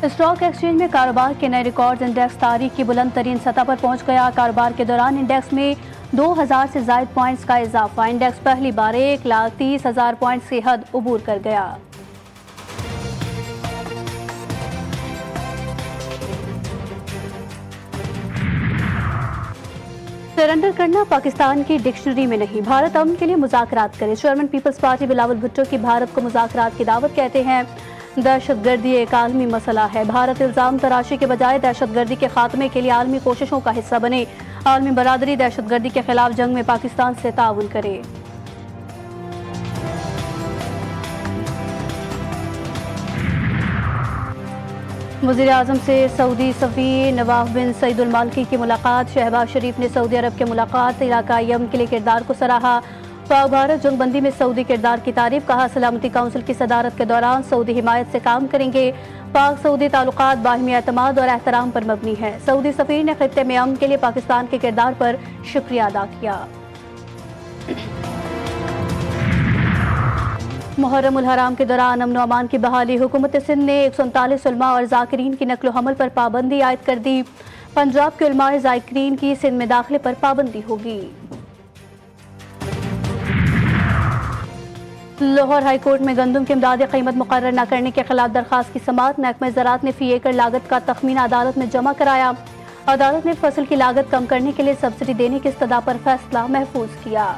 Stock exchange में कारोबार के नए रिकॉर्ड। इंडेक्स तारीख की बुलंद तरीन सतह पर पहुंच गया। कारोबार के दौरान इंडेक्स में 2000 से जायद पॉइंट्स का इजाफा। इंडेक्स पहली बार 1,30,000 पॉइंट्स की हद उबूर कर गया। सरेंडर करना पाकिस्तान की डिक्शनरी में नहीं, भारत अमन के लिए मुज़ाकरात करे। Chairman Peoples Party Bilawal Bhutto की भारत को मुज़ाकरात की दावत। कहते हैं दहशतगर्दी एक आलमी मसला है। भारत इल्जाम तराशी के बजाय दहशतगर्दी के खात्मे के लिए आलमी कोशिशों का हिस्सा बने। आलमी बरादरी दहशतगर्दी के खिलाफ जंग में पाकिस्तान से ताउन करे। वज़ीर आज़म से सऊदी सफ़ीर नवाफ बिन सईद अल मालिकी की मुलाकात। शहबाज शरीफ ने सऊदी अरब के मुलाकात इलाकाई अमन के लिए किरदार को सराहा। पाक भारत जंगबंदी में सऊदी किरदार की तारीफ। कहा सलामती काउंसिल की सदारत के दौरान सऊदी हिमायत से काम करेंगे। पाक सऊदी ताल्लुकात बाहिमी एतमाद और एहतराम पर मबनी है। सऊदी सफ़ीर ने खित्ते में अमन के लिए पाकिस्तान के किरदार पर शुक्रिया अदा किया। मुहर्रम उल हराम के दौरान अमन व अमान की बहाली। हुकूमत सिंध ने 139 उलमा और ज़ाकिरीन की नकलो हमल पर पाबंदी आयद कर दी। पंजाब के उलमा ज़ाकिरीन की सिंध में दाखिले पर पाबंदी होगी। लाहौर हाईकोर्ट में गंदम की इमदादी कीमत मुकर्रर न करने के खिलाफ दरखास्त की समाअत। महकमा ज़राअत ने फी एकड़ लागत का तखमीना अदालत में जमा कराया। अदालत ने फसल की लागत कम करने के लिए सब्सिडी देने की इस्तदा पर फैसला महफूज किया।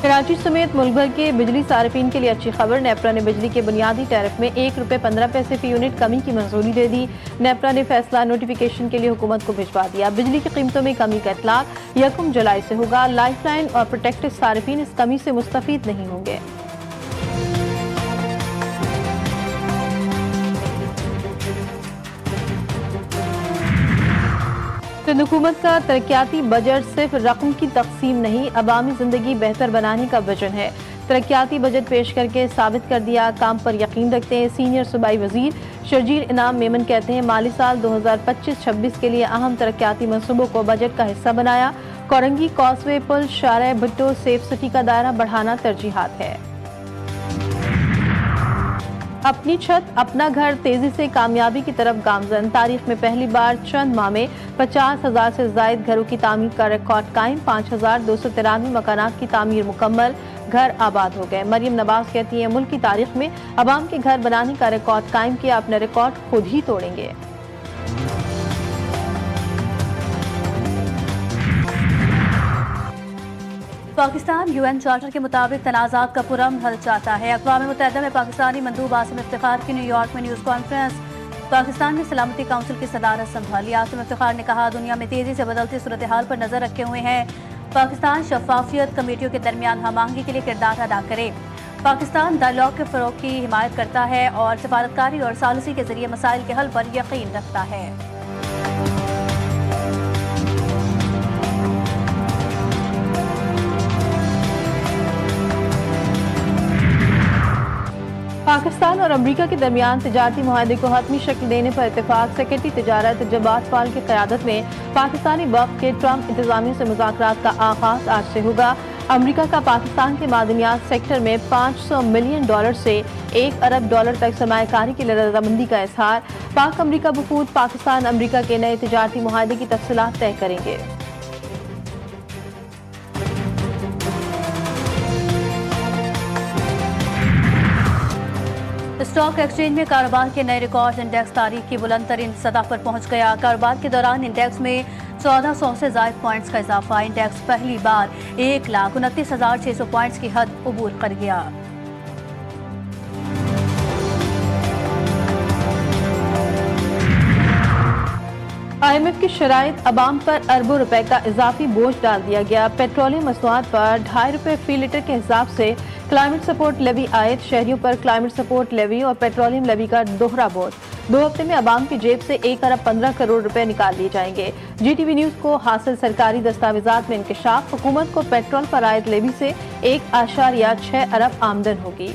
कराची समेत मुल्क भर के बिजली सार्फिन के लिए अच्छी खबर। नेपरा ने बिजली के बुनियादी टैरिफ में ₹1.15 फी यूनिट कमी की मंजूरी दे दी। नेपरा ने फैसला नोटिफिकेशन के लिए हुकूमत को भिजवा दिया। बिजली की कीमतों में कमी का इतलाक 1 जुलाई से होगा। लाइफलाइन और प्रोटेक्टेड सार्फिन इस कमी से मुस्तफीद नहीं होंगे। सिंध हुकूमत का तरक्याती बजट सिर्फ रकम की तकसीम नहीं, अवामी जिंदगी बेहतर बनाने का विजन है। तरक्याती बजट पेश करके साबित कर दिया, काम पर यकीन रखते हैं। सीनियर सूबाई वजीर शर्जील इनाम मेमन कहते हैं माली साल 2025-26 के लिए अहम तरक्याती मनसूबों को बजट का हिस्सा बनाया। कोरंगी कॉसवे पुल शारा भुट्टो सेफ सिटी का दायरा बढ़ाना तरजीहात है। अपनी छत अपना घर तेजी से कामयाबी की तरफ गामजन। तारीख में पहली बार चंद माह में 50,000 से जायद घरों की तामीर का रिकॉर्ड कायम। 5,293 मकानात की तामीर मुकम्मल, घर आबाद हो गए। मरियम नवाज कहती है मुल्क की तारीख में अवाम के घर बनाने का रिकॉर्ड कायम किया, अपना रिकॉर्ड खुद ही तोड़ेंगे। पाकिस्तान UN चार्टर के मुताबिक तनाज़ात का पुरअमन हल चाहता है। अक़वाम मुत्तहिदा में पाकिस्तानी मंदूब आसिम इफ्तिखार की न्यूयॉर्क में न्यूज़ कॉन्फ्रेंस। पाकिस्तान ने सलामती काउंसिल की सदारत संभाली। आसिम इफ्तिखार ने कहा दुनिया में तेजी से बदलती सूरत हाल पर नजर रखे हुए हैं। पाकिस्तान शफाफियत कमेटियों के दरमियान हमाहंगी के लिए किरदार अदा करे। पाकिस्तान डायलॉग के फ़रोग़ की हिमायत करता है और सिफारतकारी और सालिसी के जरिए मसाइल के हल पर यकीन रखता है। पाकिस्तान और अमरीका के दरमियान तिजारती मुआहदे को हतमी शक्ल देने पर इत्तेफाक। सेक्रेटरी तिजारत जब्बार फाल की क़यादत में पाकिस्तानी वफ़द के ट्रंप इंतज़ामिया से मुज़ाकरात का आगाज़ आज से होगा। अमरीका का पाकिस्तान के मादनियात सेक्टर में $500 मिलियन से $1 अरब तक सरमायाकारी की रज़ामंदी का इज़हार। पाक अमरीका वफ़ूद पाकिस्तान अमरीका के नए तिजारती मुआहदे की तफसीलात तय करेंगे। स्टॉक एक्सचेंज में कारोबार के नए रिकॉर्ड। इंडेक्स तारीख की बुलंद तरीन सतह पर पहुंच गया। कारोबार के दौरान इंडेक्स में 1400 से जायद पॉइंट्स का इजाफा। इंडेक्स पहली बार 1,29,600 पॉइंट्स की हद उबूर कर गया। IMF की शराइत अवाम पर अरबों रुपए का इजाफी बोझ डाल दिया गया। पेट्रोलियम मसनूआत पर ₹2.5 फी लीटर के हिसाब से क्लाइमेट सपोर्ट लेवी आयद। शहरियों पर क्लाइमेट सपोर्ट लेवी और पेट्रोलियम लेवी का दोहरा बोझ। 2 हफ्ते में अवाम की जेब से 1 अरब 15 करोड़ रुपए निकाल लिए जाएंगे। GTV न्यूज को हासिल सरकारी दस्तावेजात में इंकशाफ। हुकूमत को पेट्रोल पर आयद लेवी से 1.6 अरब आमदन होगी।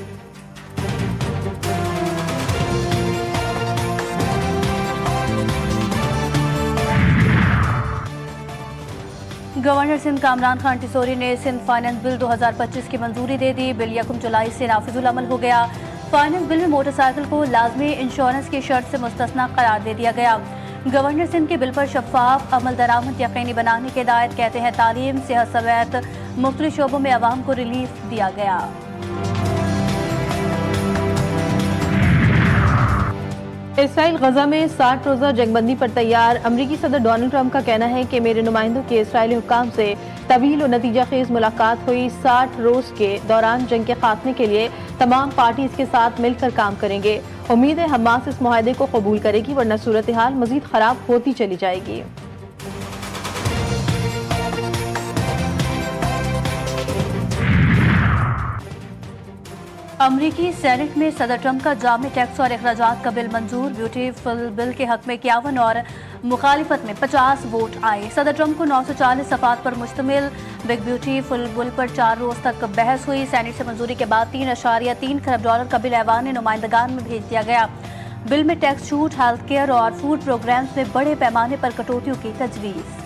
गवर्नर सिंध कामरान खान टिसोरी ने सिंध फाइनेंस बिल 2025 की मंजूरी दे दी। बिल 1 जुलाई से नाफिजुल अमल हो गया। फाइनेंस बिल में मोटरसाइकिल को लाजमी इंश्योरेंस की शर्त से मुस्तस्ना करार दे दिया गया। गवर्नर सिंध के बिल पर शफाफ अमल दरामद यकीनी बनाने की हिदायत। कहते हैं तालीम सेहत समेत मुख्तलिफ शोबों में अवाम को रिलीफ दिया गया। इसराइल गजा में 60 रोजा जंगबंदी पर तैयार। अमरीकी सदर डोनाल्ड ट्रंप का कहना है कि मेरे नुमाइंदों की इसराइली हुक्काम से तवील और नतीजा खेज मुलाकात हुई। 60 रोज के दौरान जंग के खात्मे के लिए तमाम पार्टी इसके साथ मिलकर काम करेंगे। उम्मीद है हमास इस मुआहदे को कबूल करेगी, वरना सूरत हाल मजीद खराब होती चली जाएगी। अमरीकी सेनेट में सदर ट्रंप का जामी टैक्स और अखराजात का बिल मंजूर। ब्यूटीफुल बिल के हक में 51 और मुखालिफत में 50 वोट आए। सदर ट्रंप को 940 सफात पर मुश्तमिल बिग ब्यूटीफुल बिल पर 4 रोज तक बहस हुई। सेनेट से मंजूरी के बाद $3.3 खरब का बिल ऐवान नुमाइंदगान में भेज दिया गया। बिल में टैक्स छूट, हेल्थ केयर और फूड प्रोग्राम्स में बड़े पैमाने पर कटौतियों की तजवीज़।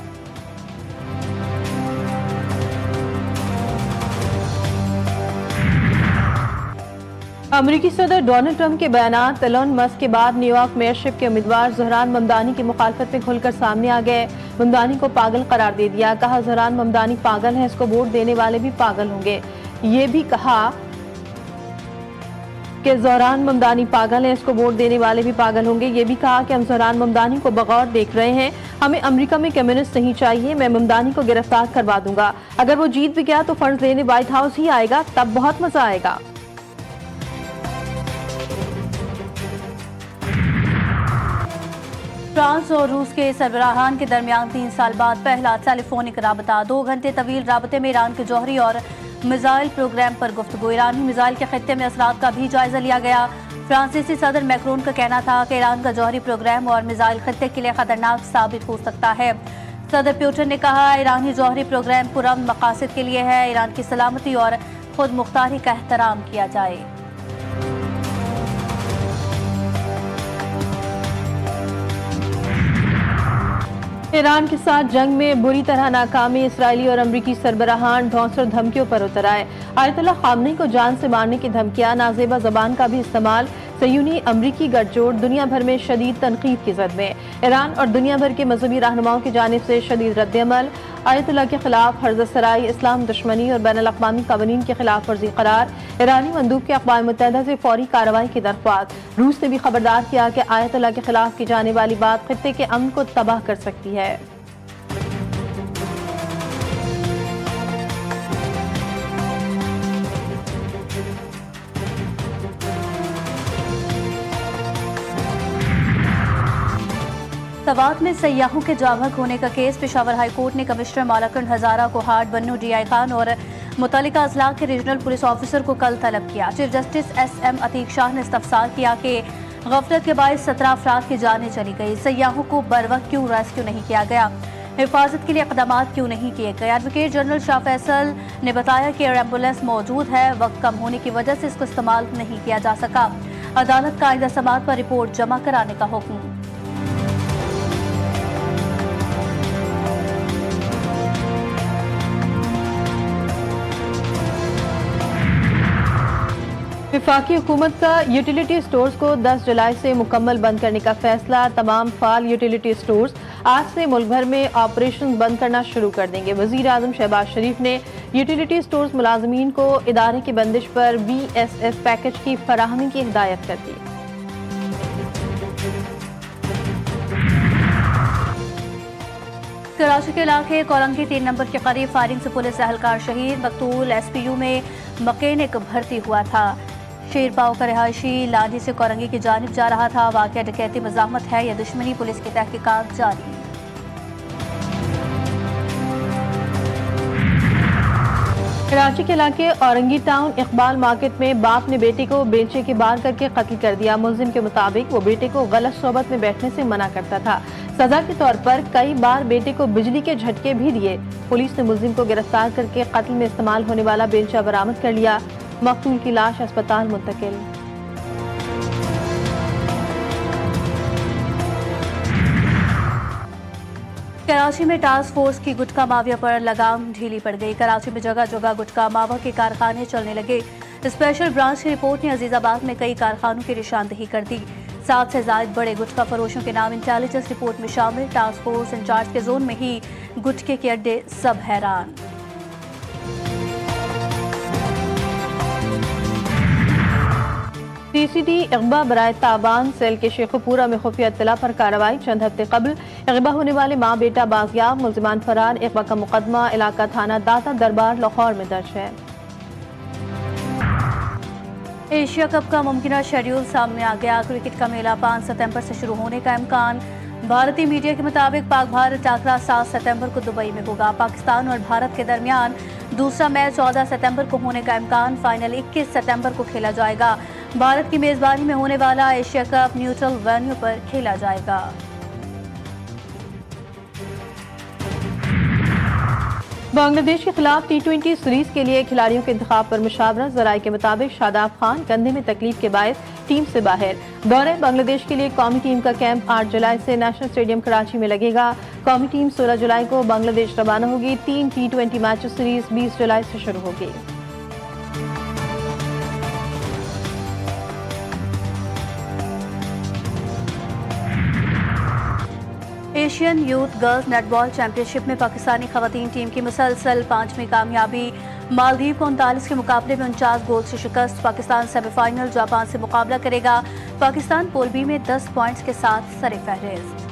अमरीकी सदर डोनाल्ड ट्रंप के बयानात एलन मस्क के बाद न्यूयॉर्क मेयरशिप के उम्मीदवार ज़हरान ममदानी की मुखालफत में खुलकर सामने आ गए। ममदानी को पागल करार दे दिया। कहा ज़हरान ममदानी पागल है, इसको वोट देने वाले भी पागल होंगे। ये भी कहा कि ज़हरान ममदानी पागल है, इसको वोट देने वाले भी पागल होंगे। ये भी कहा कि हम ज़हरान ममदानी को बगौर देख रहे हैं। हमें अमेरिका में कम्युनिस्ट नहीं चाहिए। मैं ममदानी को गिरफ्तार करवा दूंगा। अगर वो जीत भी गया तो फंड लेने व्हाइट हाउस ही आएगा, तब बहुत मजा आएगा। फ्रांस और रूस के सरबराहान के दरमियान 3 साल बाद पहला टेलीफोनिक राबता। 2 घंटे तवील राबते में ईरान के जौहरी और मिसाइल प्रोग्राम पर गुफ्तगू। ईरानी मिसाइल के खत्ते में असरात का भी जायजा लिया गया। फ्रांसीसी सदर मैक्रोन का कहना था कि ईरान का जौहरी प्रोग्राम और मिसाइल खत्ते के लिए खतरनाक साबित हो सकता है। सदर पुतिन ने कहा ईरानी जौहरी प्रोग्राम पुरअमन मकासद के लिए है। ईरान की सलामती और खुद मुख्तारी का एहतराम किया जाए। ईरान के साथ जंग में बुरी तरह नाकामी। इसराइली और अमरीकी सरबराहान ढौंस और धमकियों पर उतर आए। आयतुल्लाह खामनेई को जान से मारने की धमकियां, नाजेबा जबान का भी इस्तेमाल। सयूनी अमरीकी गठजोड़ दुनिया भर में शदीद तनकीद की जद में। ईरान और दुनिया भर के मजहबी रहनुमाओं की जानिब से शदीद रद्दअमल। आयतुल्लाह के खिलाफ हर्ज़तसराई, इस्लाम दुश्मनी और बैनुल-अक़वामी क़वानीन के खिलाफ वर्जी करार। ईरानी मंदूब के अक़वाम मुत्तहिदा से फौरी कार्रवाई की दरख्वास्त। रूस ने भी खबरदार किया कि आयतुल्लाह के खिलाफ की जाने वाली बात खित्ते के अमन को तबाह कर सकती है। सवात में सयाहों के जामक होने का केस। पेशावर हाई कोर्ट ने कमिश्नर मालाकंड हजारा को हार्ड बन्नू, DI खान और मुतल्लिका अजला के रीजनल पुलिस ऑफिसर को कल तलब किया। Chief justice SM Atiq Shah ने इस्तफसार किया कि गफलत के बायस 17 अफराद की जानें चली गई। सयाहों को बरवक्त क्यों रेस्क्यू नहीं किया गया? हिफाजत के लिए इक़दाम क्यों नहीं किए गए? एडवोकेट जनरल शाह फैसल ने बताया कि एयर एम्बुलेंस मौजूद है, वक्त कम होने की वजह से इसको इस्तेमाल नहीं किया जा सका। अदालत का आइंदा समाअत पर रिपोर्ट जमा कराने का हुक्म। वफाकी हुकूमत का यूटिलिटी स्टोर्स को 10 जुलाई से मुकम्मल बंद करने का फैसला। तमाम फाल यूटिलिटी स्टोर्स आज से मुल्क भर में ऑपरेशन बंद करना शुरू कर देंगे। वज़ीर आज़म शहबाज शरीफ ने यूटिलिटी स्टोर्स मुलाजमीन को इदारे की बंदिश पर VSF पैकेज की फराहमी की हिदायत कर दी। कराची के इलाके कोलंगी 3 नंबर के करीब फायरिंग से पुलिस एहलकार शहीद। मकतूल SPU में मकैनिक भर्ती हुआ था। शेरपाव का रिहायशी लाठी से कोरंगी की जानिब जा रहा था। वाक़या डकैती मज़ाहमत है या दुश्मनी, पुलिस की तहकीकात जारी। कराची के इलाके औरंगी टाउन इकबाल मार्केट में बाप ने बेटे को बेलचे के बार करके कत्ल कर दिया। मुल्जिम के मुताबिक वो बेटे को गलत सोबत में बैठने से मना करता था। सजा के तौर पर कई बार बेटे को बिजली के झटके भी दिए। पुलिस ने मुल्जिम को गिरफ्तार करके कत्ल में इस्तेमाल होने वाला बेलचा बरामद कर लिया। मकतूल की लाश अस्पताल मुंतकिल। कराची में टास्क फोर्स की गुटखा माफिया पर लगाम ढीली पड़ गई। कराची में जगह जगह गुटखा मावा के कारखाने चलने लगे। स्पेशल ब्रांच की रिपोर्ट ने अजीजाबाद में कई कारखानों की निशानदेही कर दी। 7 से ज्यादा बड़े गुटखा फरोशों के नाम इंटेलिजेंस रिपोर्ट में शामिल। टास्क फोर्स इंचार्ज के जोन में ही गुटखे के अड्डे, सब हैरान। सीसीडी इकबा बराए ताबान सेल के शेखुपुरा में खुफिया इत्तला पर कार्रवाई। चंद हफ्ते कबल इकबा होने वाले माँ बेटा बाजियाब, मुल्जिमान फरार। इकबा का मुकदमा इलाका थाना दाता दरबार लाहौर में दर्ज है। एशिया कप का मुमकिन शेड्यूल सामने आ गया। क्रिकेट का मेला 5 सितंबर से शुरू होने का इम्कान। भारतीय मीडिया के मुताबिक पाक भारत टाकरा 7 सितंबर को दुबई में होगा। पाकिस्तान और भारत के दरमियान दूसरा मैच 14 सितंबर को होने का इम्कान। फाइनल 21 सितंबर को खेला जाएगा। भारत की मेजबानी में होने वाला एशिया कप न्यूट्रल वेन्यू पर खेला जाएगा। बांग्लादेश के खिलाफ T20 सीरीज के लिए खिलाड़ियों के इंतखाब पर मुशावरत। जराये के मुताबिक शादाब खान कंधे में तकलीफ के बायस टीम से बाहर। दौरे बांग्लादेश के लिए कौमी टीम का कैंप 8 जुलाई से नेशनल स्टेडियम कराची में लगेगा। कौमी टीम 16 जुलाई को बांग्लादेश रवाना होगी। 3 T20 मैच सीरीज 20 जुलाई से शुरू होगी। Asian youth girls netball championship में पाकिस्तानी खवातीन टीम की मुसलसल 5वीं कामयाबी। मालदीव को 39 के मुकाबले में 49 गोल से शिकस्त। पाकिस्तान सेमीफाइनल जापान से मुकाबला करेगा। पाकिस्तान पूल बी में 10 पॉइंट्स के साथ सरे-फहरिस्त।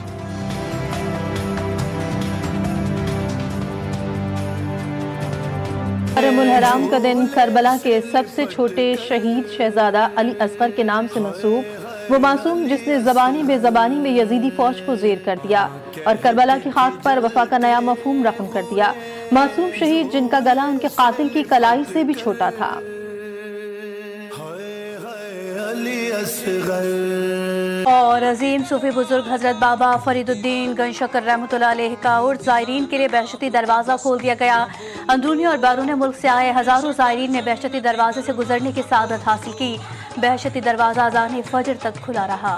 मुहर्रम हराम का दिन करबला के सबसे छोटे शहीद शहजादा अली असगर के नाम से मंसूब। वो मासूम जिसने ज़बानी बेज़बानी में यजीदी फौज को ज़ेर कर दिया और करबला की खाक पर वफा का नया मफहूम रकम कर दिया। मासूम शहीद जिनका गला उनके कातिल की कलाई से भी छोटा था। और अजीम सूफी बुजुर्ग हजरत बाबा फरीदुद्दीन गंशकर रहमतुल्लाह अलैह का उर्स ज़ायरीन के लिए बहशती दरवाज़ा खोल दिया गया। अंदरूनी और बैरून मुल्क से आए हजारों ज़ायरीन ने बहशती दरवाजे से गुजरने की सादत हासिल की। बहशती दरवाज़ा अज़ान फजर तक खुला रहा।